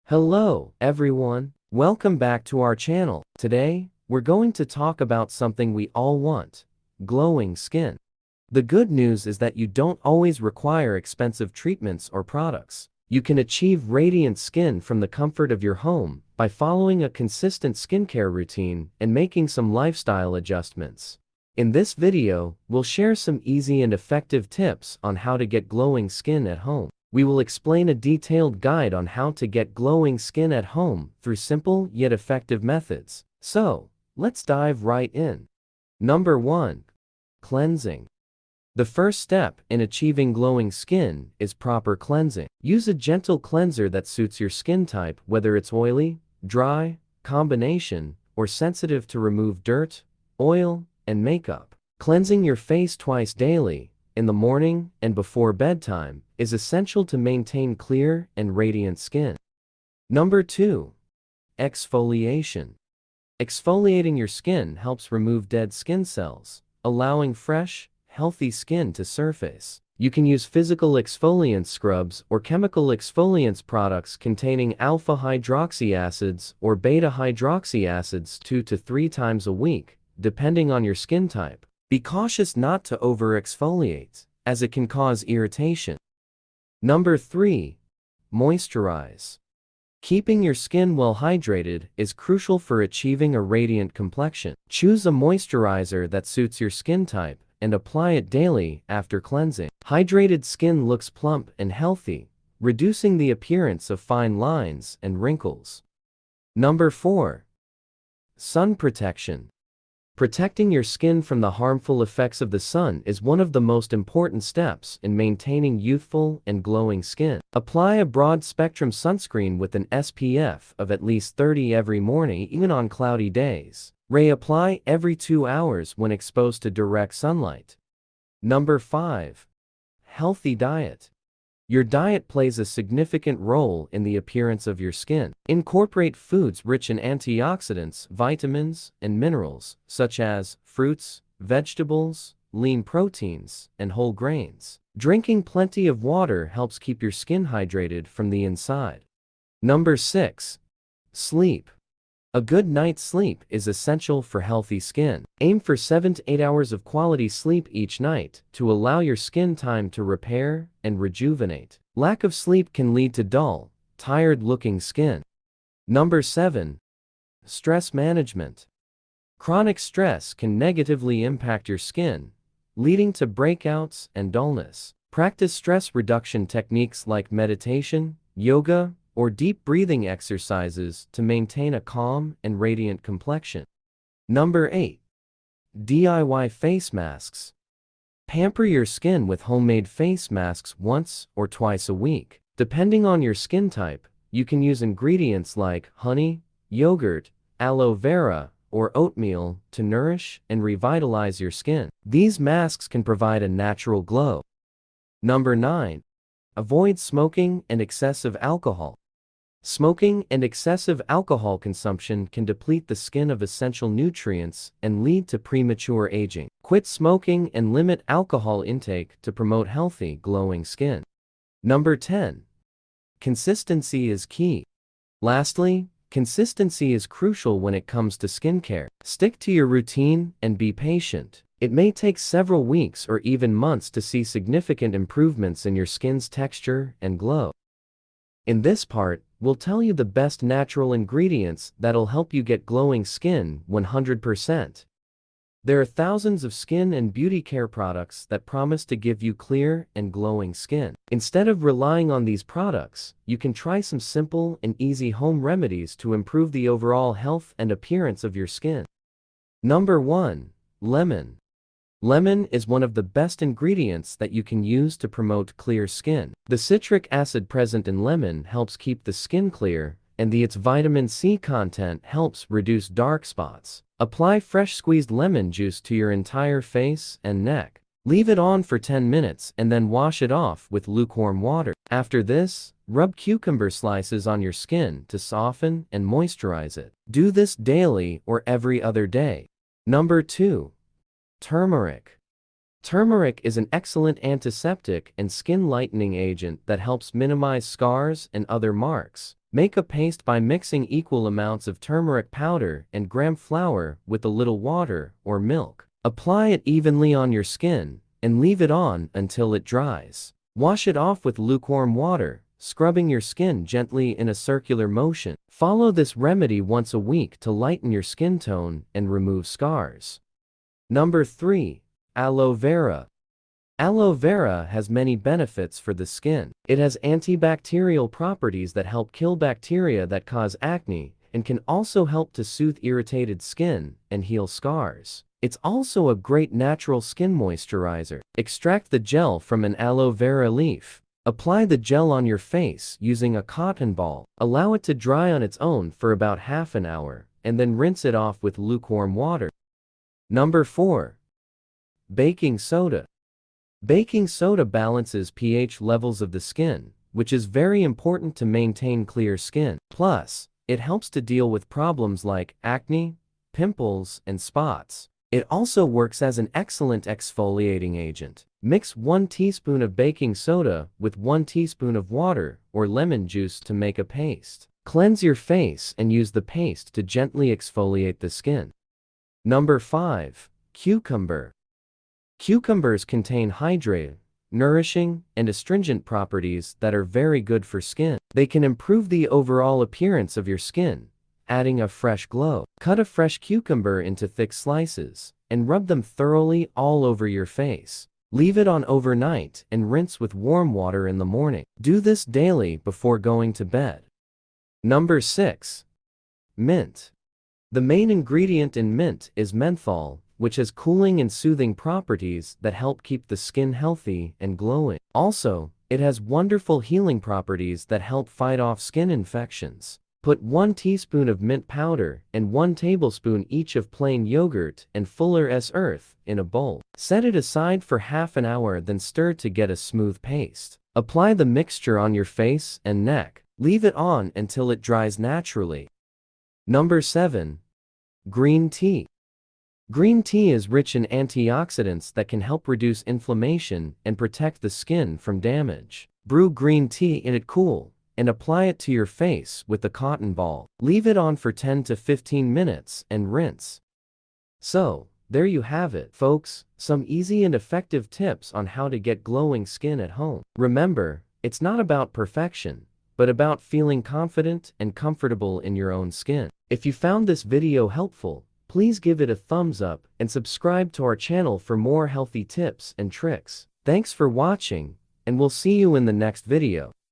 Hello, everyone. Welcome back to our channel. Today, we're going to talk about something we all want: glowing skin. The good news is that you don't always require expensive treatments or products. You can achieve radiant skin from the comfort of your home by following a consistent skincare routine and making some lifestyle adjustments. In this video, we'll share some easy and effective tips on how to get glowing skin at home. We will explain a detailed guide on how to get glowing skin at home through simple yet effective methods. So, let's dive right in. Number 1. Cleansing. The first step in achieving glowing skin is proper cleansing. Use a gentle cleanser that suits your skin type, whether it's oily, dry, combination, or sensitive, to remove dirt, oil, and makeup. Cleansing your face twice daily, in the morning and before bedtime, is essential to maintain clear and radiant skin. Number 2. Exfoliation. Exfoliating your skin helps remove dead skin cells, allowing fresh, healthy skin to surface. You can use physical exfoliant scrubs or chemical exfoliants products containing alpha hydroxy acids or beta hydroxy acids 2 to 3 times a week, depending on your skin type. Be cautious not to over-exfoliate, as it can cause irritation. Number 3. Moisturize. Keeping your skin well hydrated is crucial for achieving a radiant complexion. Choose a moisturizer that suits your skin type and apply it daily after cleansing. Hydrated skin looks plump and healthy, reducing the appearance of fine lines and wrinkles. Number 4. Sun protection. Protecting your skin from the harmful effects of the sun is one of the most important steps in maintaining youthful and glowing skin. Apply a broad-spectrum sunscreen with an SPF of at least 30 every morning, even on cloudy days. Reapply every 2 hours when exposed to direct sunlight. Number 5. Healthy diet. Your diet plays a significant role in the appearance of your skin. Incorporate foods rich in antioxidants, vitamins, and minerals, such as fruits, vegetables, lean proteins, and whole grains. Drinking plenty of water helps keep your skin hydrated from the inside. Number 6. Sleep. A good night's sleep is essential for healthy skin. Aim for 7 to 8 hours of quality sleep each night to allow your skin time to repair and rejuvenate. Lack of sleep can lead to dull, tired-looking skin. Number 7. Stress management. Chronic stress can negatively impact your skin, leading to breakouts and dullness. Practice stress reduction techniques like meditation, yoga, or deep breathing exercises to maintain a calm and radiant complexion. Number 8. DIY face masks. Pamper your skin with homemade face masks once or twice a week. Depending on your skin type, you can use ingredients like honey, yogurt, aloe vera, or oatmeal to nourish and revitalize your skin. These masks can provide a natural glow. Number 9. Avoid smoking and excessive alcohol. Smoking and excessive alcohol consumption can deplete the skin of essential nutrients and lead to premature aging. Quit smoking and limit alcohol intake to promote healthy, glowing skin. Number 10. Consistency is key. Lastly, consistency is crucial when it comes to skincare. Stick to your routine and be patient. It may take several weeks or even months to see significant improvements in your skin's texture and glow. In this part, we'll tell you the best natural ingredients that'll help you get glowing skin 100%. There are thousands of skin and beauty care products that promise to give you clear and glowing skin. Instead of relying on these products, you can try some simple and easy home remedies to improve the overall health and appearance of your skin. Number 1. Lemon. Lemon is one of the best ingredients that you can use to promote clear skin. The citric acid present in lemon helps keep the skin clear, and its vitamin C content helps reduce dark spots. Apply fresh squeezed lemon juice to your entire face and neck. Leave it on for 10 minutes and then wash it off with lukewarm water. After this, rub cucumber slices on your skin to soften and moisturize it. Do this daily or every other day. Number 2. Turmeric. Turmeric is an excellent antiseptic and skin lightening agent that helps minimize scars and other marks. Make a paste by mixing equal amounts of turmeric powder and gram flour with a little water or milk. Apply it evenly on your skin and leave it on until it dries. Wash it off with lukewarm water, scrubbing your skin gently in a circular motion. Follow this remedy once a week to lighten your skin tone and remove scars. Number 3. Aloe vera. Aloe vera has many benefits for the skin. It has antibacterial properties that help kill bacteria that cause acne and can also help to soothe irritated skin and heal scars. It's also a great natural skin moisturizer. Extract the gel from an aloe vera leaf. Apply the gel on your face using a cotton ball. Allow it to dry on its own for about half an hour, and then rinse it off with lukewarm water. Number 4. Baking soda. Baking soda balances pH levels of the skin, which is very important to maintain clear skin. Plus, it helps to deal with problems like acne, pimples, and spots. It also works as an excellent exfoliating agent. Mix 1 teaspoon of baking soda with 1 teaspoon of water or lemon juice to make a paste. Cleanse your face and use the paste to gently exfoliate the skin. Number 5. Cucumber. Cucumbers contain hydrating, nourishing, and astringent properties that are very good for skin. They can improve the overall appearance of your skin, adding a fresh glow. Cut a fresh cucumber into thick slices and rub them thoroughly all over your face. Leave it on overnight and rinse with warm water in the morning. Do this daily before going to bed. Number 6. Mint. The main ingredient in mint is menthol, which has cooling and soothing properties that help keep the skin healthy and glowing. Also, it has wonderful healing properties that help fight off skin infections. Put 1 teaspoon of mint powder and 1 tablespoon each of plain yogurt and Fuller's Earth in a bowl. Set it aside for half an hour, then stir to get a smooth paste. Apply the mixture on your face and neck. Leave it on until it dries naturally. Number 7. Green tea. Green tea is rich in antioxidants that can help reduce inflammation and protect the skin from damage. Brew green tea in it cool and apply it to your face with a cotton ball. Leave it on for 10 to 15 minutes and rinse. So, there you have it, folks, some easy and effective tips on how to get glowing skin at home. Remember, it's not about perfection, but about feeling confident and comfortable in your own skin. If you found this video helpful, please give it a thumbs up and subscribe to our channel for more healthy tips and tricks. Thanks for watching, and we'll see you in the next video.